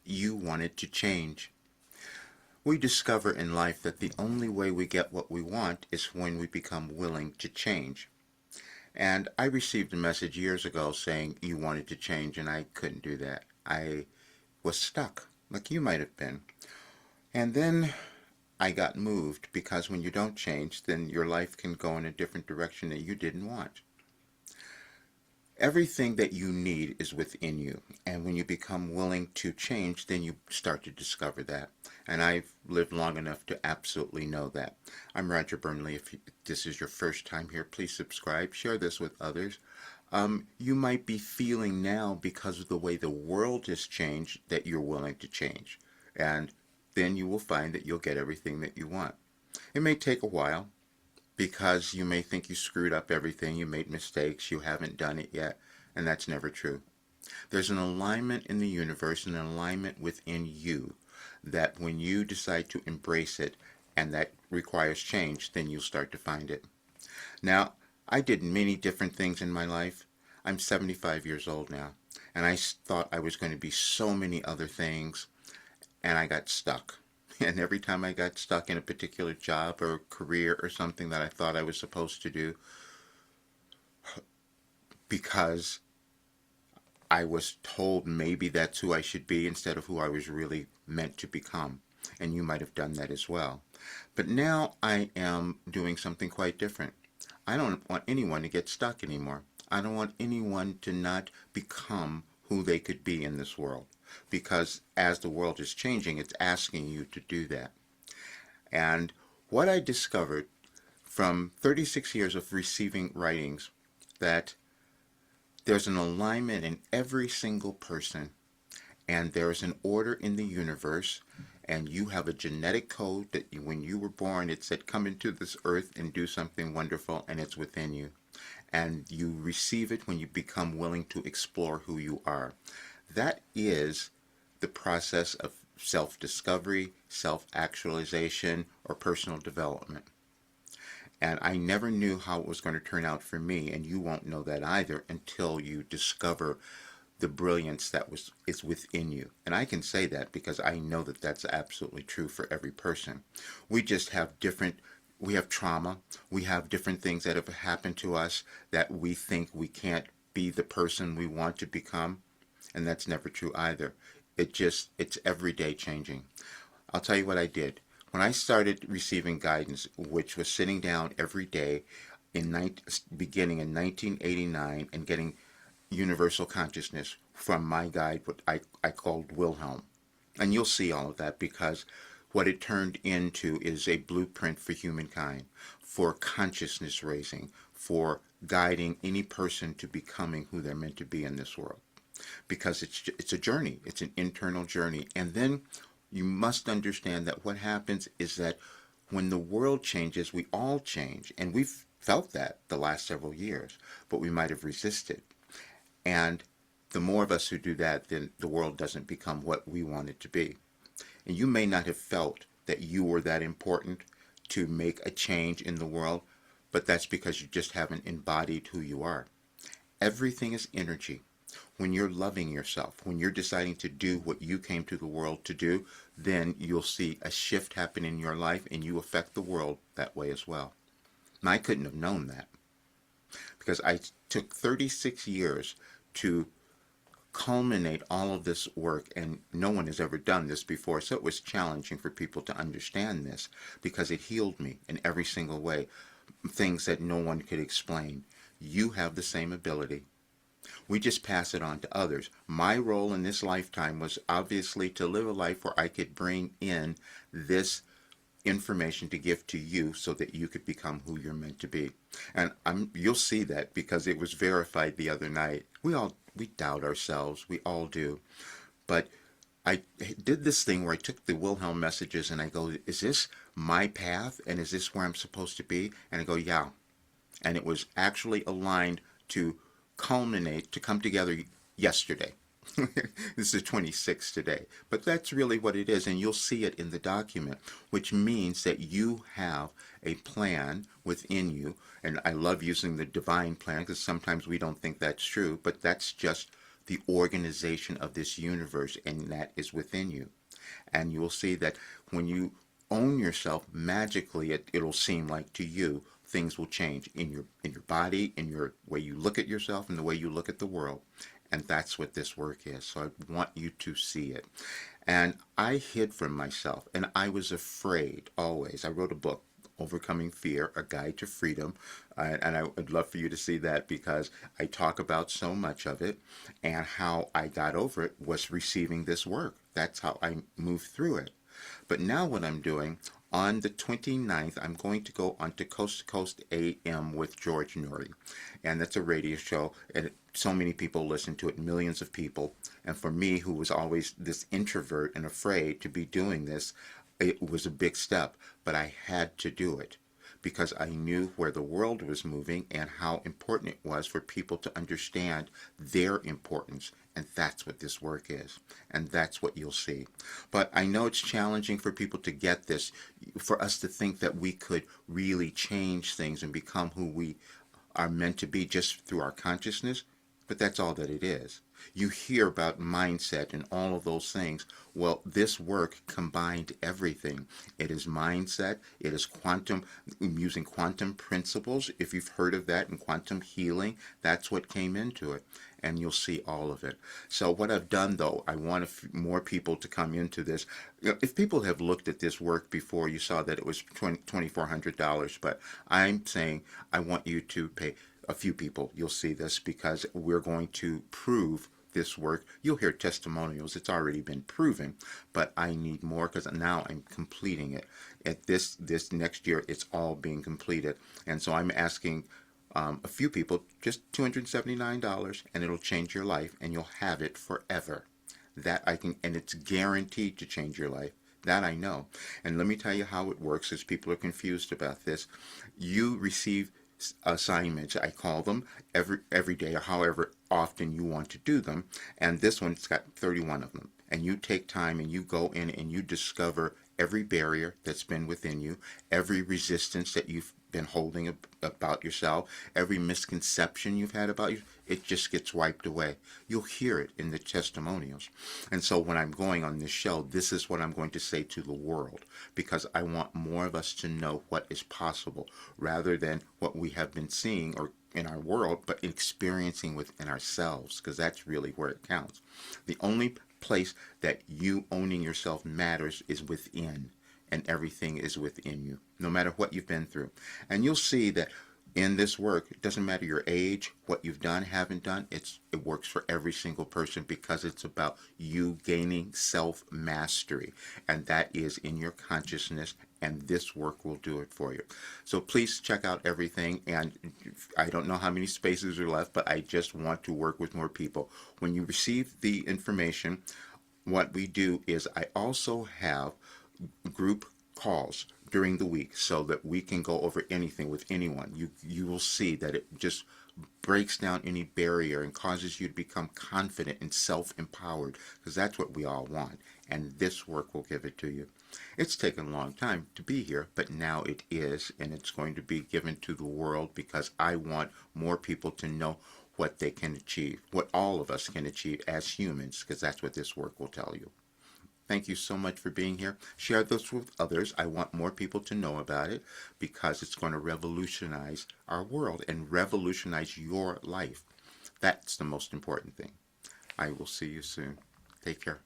you wanted to change. We discover in life that the only way we get what we want is when we become willing to change. And I received a message years ago saying you wanted to change, and I couldn't do that. I was stuck, like you might have been. And then I got moved because when you don't change, then your life can go in a different direction that you didn't want. Everything that you need is within you. And when you become willing to change, then you start to discover that. And I've lived long enough to absolutely know that. I'm Roger Burnley. If this is your first time here, please subscribe. Share this with others. You might be feeling now, because of the way the world has changed, that you're willing to change. And then you will find that you'll get everything that you want. It may take a while, because you may think you screwed up everything, you made mistakes, you haven't done it yet, and that's never true. There's an alignment in the universe and an alignment within you that when you decide to embrace it and that requires change, then you'll start to find it. Now, I did many different things in my life. I'm 75 years old now, and I thought I was going to be so many other things, and I got stuck. And every time I got stuck in a particular job or career or something that I thought I was supposed to do, because I was told maybe that's who I should be instead of who I was really meant to become. And you might have done that as well. But now I am doing something quite different. I don't want anyone to get stuck anymore. I don't want anyone to not become who they could be in this world. Because as the world is changing, it's asking you to do that. And what I discovered from 36 years of receiving writings, that there's an alignment in every single person, and there's an order in the universe, and you have a genetic code that when you were born, it said, come into this earth and do something wonderful, and it's within you. And you receive it when you become willing to explore who you are. That is the process of self-discovery, self-actualization, or personal development. And I never knew how it was going to turn out for me, and you won't know that either until you discover the brilliance that is within you. And I can say that because I know that that's absolutely true for every person. We just have we have trauma, we have different things that have happened to us that we think we can't be the person we want to become. And that's never true either. It's everyday changing. I'll tell you what I did. When I started receiving guidance, which was sitting down every day beginning in 1989 and getting universal consciousness from my guide, what I called Wilhelm. And you'll see all of that, because what it turned into is a blueprint for humankind, for consciousness raising, for guiding any person to becoming who they're meant to be in this world. Because it's a journey. It's an internal journey. And then you must understand that what happens is that when the world changes, we all change. And we've felt that the last several years, but we might have resisted. And the more of us who do that, then the world doesn't become what we want it to be. And you may not have felt that you were that important to make a change in the world, but that's because you just haven't embodied who you are. Everything is energy. When you're loving yourself, when you're deciding to do what you came to the world to do, then you'll see a shift happen in your life, and you affect the world that way as well. And I couldn't have known that, because I took 36 years to culminate all of this work, and no one has ever done this before, so it was challenging for people to understand this, because it healed me in every single way, things that no one could explain. You have the same ability. We just pass it on to others. My role in this lifetime was obviously to live a life where I could bring in this information to give to you so that you could become who you're meant to be. And you'll see that, because it was verified the other night. We doubt ourselves. We all do. But I did this thing where I took the Wilhelm messages and I go, is this my path? And is this where I'm supposed to be? And I go, yeah. And it was actually aligned to culminate, to come together yesterday. This is the 26th today. But that's really what it is, and you'll see it in the document, which means that you have a plan within you. And I love using the divine plan, because sometimes we don't think that's true, but that's just the organization of this universe, and that is within you. And you'll see that when you own yourself, magically it'll seem like to you things will change in your body, in your way you look at yourself, and the way you look at the world. And that's what this work is. So I want you to see it. And I hid from myself, and I was afraid always. I wrote a book, Overcoming Fear, A Guide to Freedom. And I would love for you to see that because I talk about so much of it, and how I got over it was receiving this work. That's how I moved through it. But now what I'm doing, on the 29th, I'm going to go on to Coast to Coast AM with George Norrie. And that's a radio show, and so many people listen to it, millions of people. And for me, who was always this introvert and afraid to be doing this, it was a big step, but I had to do it because I knew where the world was moving and how important it was for people to understand their importance. And that's what this work is. And that's what you'll see. But I know it's challenging for people to get this, for us to think that we could really change things and become who we are meant to be just through our consciousness. But that's all that it is. You hear about mindset and all of those things. Well, this work combined everything. It is mindset. It is quantum, using quantum principles. If you've heard of that, and quantum healing, that's what came into it. And you'll see all of it. So what I've done, though, I want more people to come into this. If people have looked at this work before, you saw that it was $2,400. But I'm saying I want you to pay a few people. You'll see this because we're going to prove this work. You'll hear testimonials. It's already been proven, but I need more because now I'm completing it. At this next year, it's all being completed. And so I'm asking a few people, just $279, and it'll change your life, and you'll have it forever. That I can, and it's guaranteed to change your life. That I know. And let me tell you how it works, as people are confused about this. You receive assignments, I call them, every day or however often you want to do them. And this one's got 31 of them. And you take time and you go in and you discover every barrier that's been within you, every resistance that you've been holding about yourself, every misconception you've had about you, it just gets wiped away. You'll hear it in the testimonials. And so when I'm going on this show, this is what I'm going to say to the world, because I want more of us to know what is possible rather than what we have been seeing or in our world, but experiencing within ourselves, because that's really where it counts. The only place that you owning yourself matters is within, and everything is within you, no matter what you've been through. And you'll see that in this work, it doesn't matter your age, what you've done, haven't done, it works for every single person because it's about you gaining self-mastery. And that is in your consciousness, and this work will do it for you. So please check out everything. And I don't know how many spaces are left, but I just want to work with more people. When you receive the information, what we do is I also have group calls during the week so that we can go over anything with anyone. You will see that it just breaks down any barrier and causes you to become confident and self-empowered, because that's what we all want, and this work will give it to you. It's taken a long time to be here, but now it is, and it's going to be given to the world because I want more people to know what they can achieve, what all of us can achieve as humans, because that's what this work will tell you. Thank you so much for being here. Share this with others. I want more people to know about it because it's going to revolutionize our world and revolutionize your life. That's the most important thing. I will see you soon. Take care.